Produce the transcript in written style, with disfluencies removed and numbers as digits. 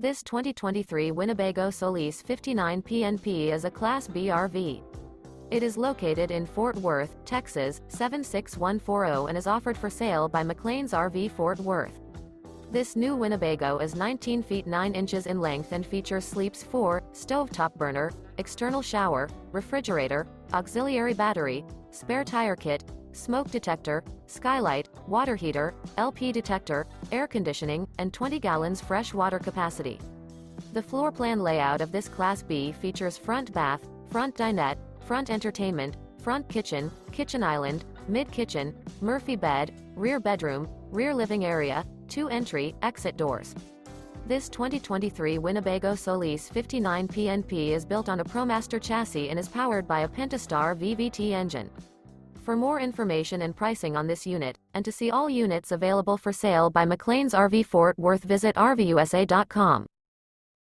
This 2023 Winnebago Solis 59P-NP is a Class B RV. It is located in Fort Worth, Texas, 76140 and is offered for sale by McClain's RV Fort Worth. This new Winnebago is 19 feet 9 inches in length and features sleeps 4, stovetop burner, external shower, refrigerator, auxiliary battery, spare tire kit, smoke detector, skylight, water heater, LP detector, air conditioning, and 20 gallons fresh water capacity. The floor plan layout of this Class B features front bath, front dinette, front entertainment, front kitchen, kitchen island, mid-kitchen, Murphy bed, rear bedroom, rear living area, 2 entry, exit doors. This 2023 Winnebago Solis 59P-NP is built on a ProMaster chassis and is powered by a Pentastar VVT engine. For more information and pricing on this unit, and to see all units available for sale by McClain's RV Fort Worth, visit RVUSA.com.